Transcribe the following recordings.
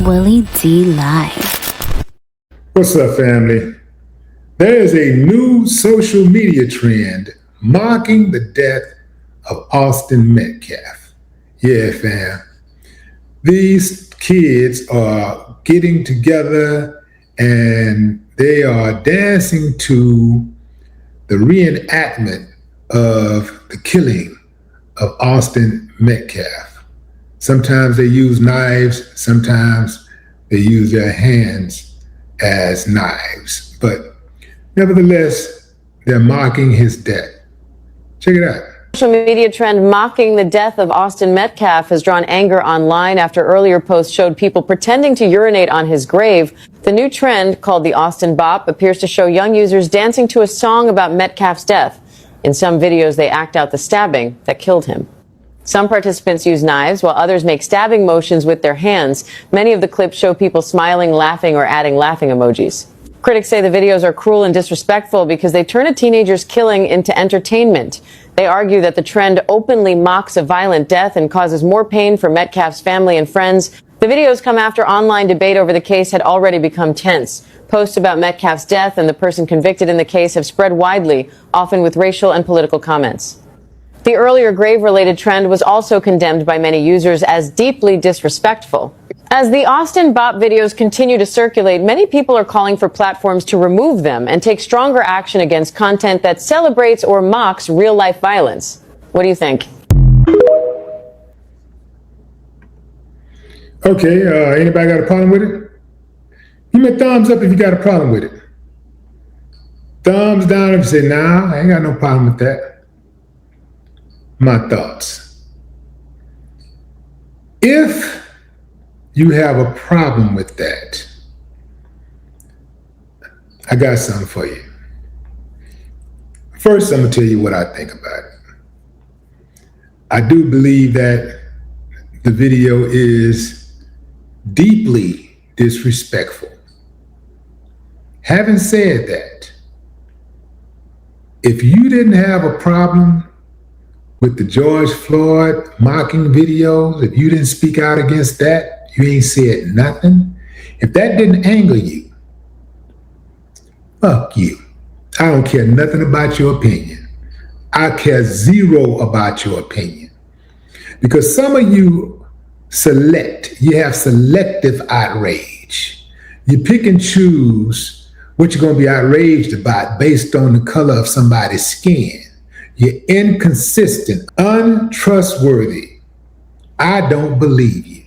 Willie D Live. What's up, family? There is a new social media trend mocking the death of Austin Metcalf. Yeah, fam. These kids are getting together and they are dancing to the reenactment of the killing of Austin Metcalf. Sometimes they use knives, sometimes they use their hands as knives. But nevertheless, they're mocking his death. Check it out. Social media trend mocking the death of Austin Metcalf has drawn anger online after earlier posts showed people pretending to urinate on his grave. The new trend, called the Austin Bop, appears to show young users dancing to a song about Metcalf's death. In some videos, they act out the stabbing that killed him. Some participants use knives, while others make stabbing motions with their hands. Many of the clips show people smiling, laughing, or adding laughing emojis. Critics say the videos are cruel and disrespectful because they turn a teenager's killing into entertainment. They argue that the trend openly mocks a violent death and causes more pain for Metcalf's family and friends. The videos come after online debate over the case had already become tense. Posts about Metcalf's death and the person convicted in the case have spread widely, often with racial and political comments. The earlier grave-related trend was also condemned by many users as deeply disrespectful. As the Austin Bop videos continue to circulate, many people are calling for platforms to remove them and take stronger action against content that celebrates or mocks real-life violence. What do you think? Okay, anybody got a problem with it? Give me a thumbs up if you got a problem with it. Thumbs down if you say, nah, I ain't got no problem with that. My thoughts. If you have a problem with that, I got something for you. First, I'm going to tell you what I think about it. I do believe that the video is deeply disrespectful. Having said that, if you didn't have a problem with the George Floyd mocking videos, if you didn't speak out against that, you ain't said nothing. If that didn't anger you, fuck you. I don't care nothing about your opinion. I care zero about your opinion. Because some of you you have selective outrage. You pick and choose what you're going to be outraged about based on the color of somebody's skin. You're inconsistent, untrustworthy. I don't believe you.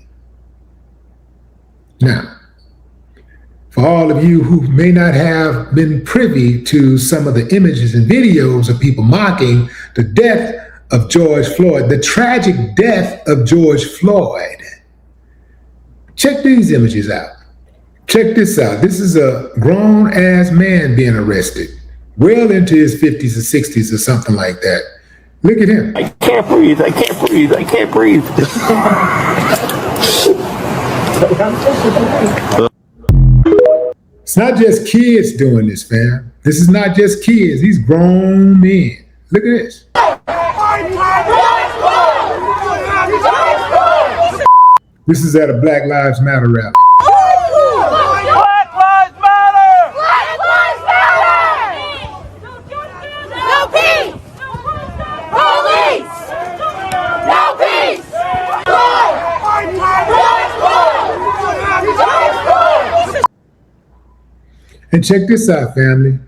Now, for all of you who may not have been privy to some of the images and videos of people mocking the death of George Floyd, the tragic death of George Floyd, check these images out. Check this out. This is a grown-ass man being arrested, well into his 50s or 60s or something like that. Look at him. I can't breathe. I can't breathe. I can't breathe. It's not just kids doing this, fam. This is not just kids. These grown men. Look at this. This is at a Black Lives Matter rally. And check this out, family.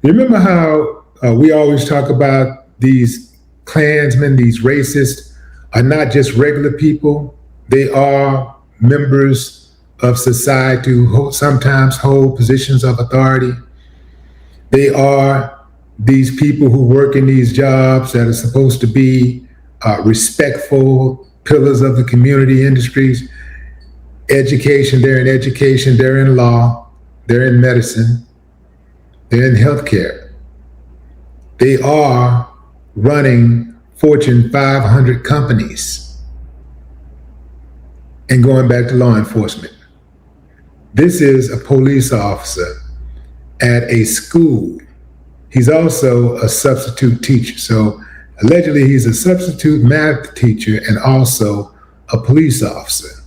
You remember how we always talk about these Klansmen, these racists, are not just regular people. They are members of society who sometimes hold positions of authority. They are these people who work in these jobs that are supposed to be respectful pillars of the community industries. Education, they're in education, they're in law. They're in medicine, they're in healthcare. They are running Fortune 500 companies and going back to law enforcement. This is a police officer at a school. He's also a substitute teacher. So allegedly he's a substitute math teacher and also a police officer.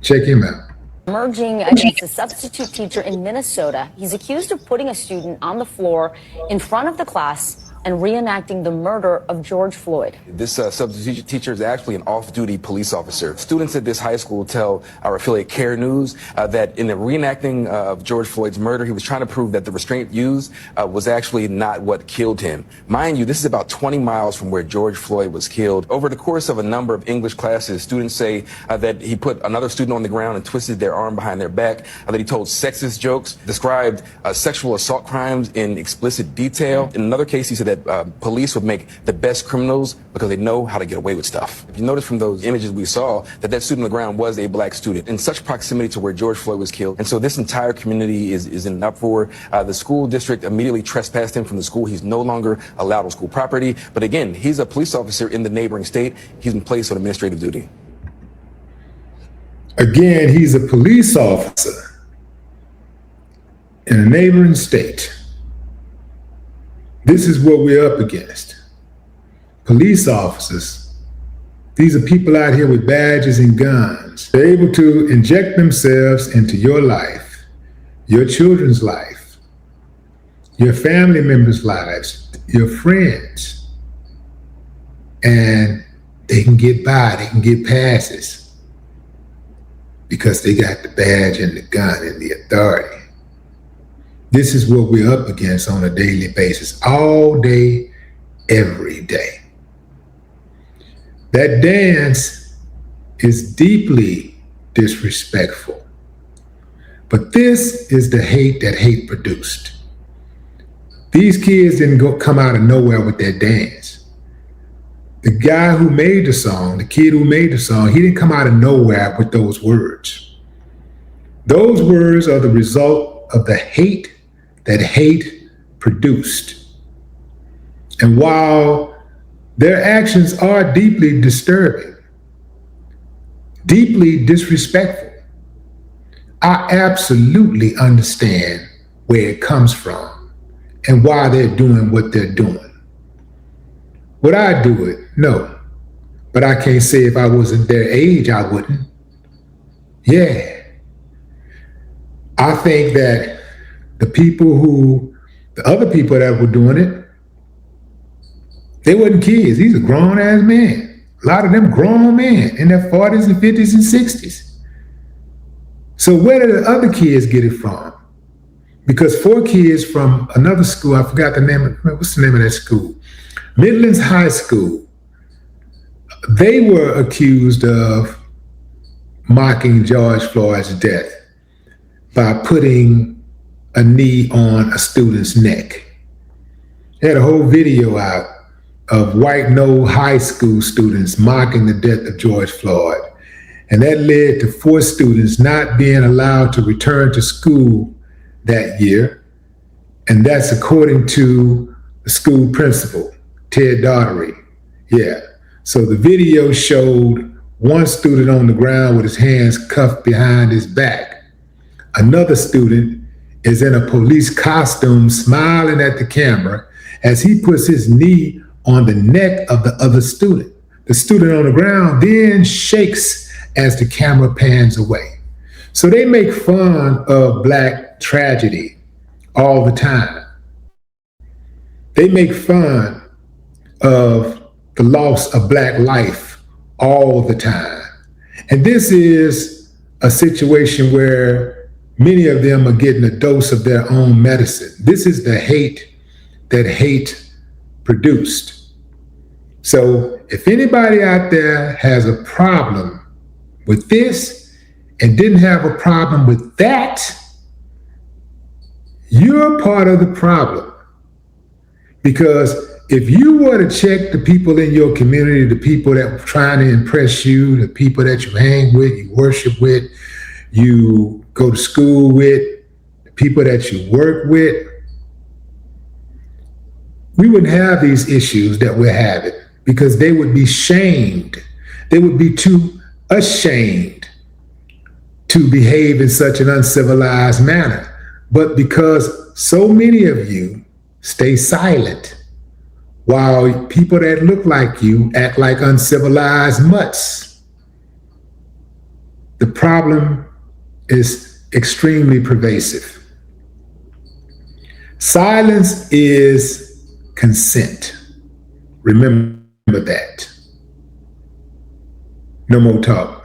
Check him out. Emerging against a substitute teacher in Minnesota. He's accused of putting a student on the floor in front of the class and reenacting the murder of George Floyd. This substitute teacher is actually an off-duty police officer. Students at this high school tell our affiliate Care News that in the reenacting of George Floyd's murder, he was trying to prove that the restraint used was actually not what killed him. Mind you, this is about 20 miles from where George Floyd was killed. Over the course of a number of English classes, students say that he put another student on the ground and twisted their arm behind their back, that he told sexist jokes, described sexual assault crimes in explicit detail. In another case, he said that police would make the best criminals because they know how to get away with stuff. If you notice from those images we saw that student on the ground was a black student in such proximity to where George Floyd was killed. And so this entire community is in an uproar. The school district immediately trespassed him from the school. He's no longer allowed on school property. But again, he's a police officer in the neighboring state. He's been placed on administrative duty. Again, he's a police officer in a neighboring state. This is what we're up against. Police officers. These are people out here with badges and guns. They're able to inject themselves into your life, your children's life, your family members' lives, your friends. And they can get by, they can get passes because they got the badge and the gun and the authority. This is what we're up against on a daily basis, all day, every day. That dance is deeply disrespectful. But this is the hate that hate produced. These kids didn't come out of nowhere with their dance. The guy who made the song, the kid who made the song, he didn't come out of nowhere with those words. Those words are the result of the hate that hate produced. And while their actions are deeply disturbing, deeply disrespectful, I absolutely understand where it comes from and why they're doing what they're doing. Would I do it? No. But I can't say if I wasn't their age, I wouldn't. Yeah. I think that the other people that were doing it, they wasn't kids. These are grown ass men. A lot of them grown men in their 40s and 50s and 60s. So where did the other kids get it from? Because 4 kids from another school, I forgot the name of, what's the name of that school? Midlands High School. They were accused of mocking George Floyd's death by putting a knee on a student's neck. They had a whole video out of white no high school students mocking the death of George Floyd. And that led to 4 students not being allowed to return to school that year. And that's according to the school principal, Ted Daughtery. Yeah. So the video showed one student on the ground with his hands cuffed behind his back. Another student is in a police costume smiling at the camera as he puts his knee on the neck of the other student. The student on the ground then shakes as the camera pans away. So they make fun of Black tragedy all the time. They make fun of the loss of Black life all the time. And this is a situation where many of them are getting a dose of their own medicine. This is the hate that hate produced. So if anybody out there has a problem with this and didn't have a problem with that, you're part of the problem. Because if you were to check the people in your community, the people that were trying to impress you, the people that you hang with, you worship with, you go to school with, the people that you work with, we wouldn't have these issues that we're having because they would be shamed. They would be too ashamed to behave in such an uncivilized manner. But because so many of you stay silent while people that look like you act like uncivilized mutts, the problem is extremely pervasive. Silence is consent. Remember that. No more talk.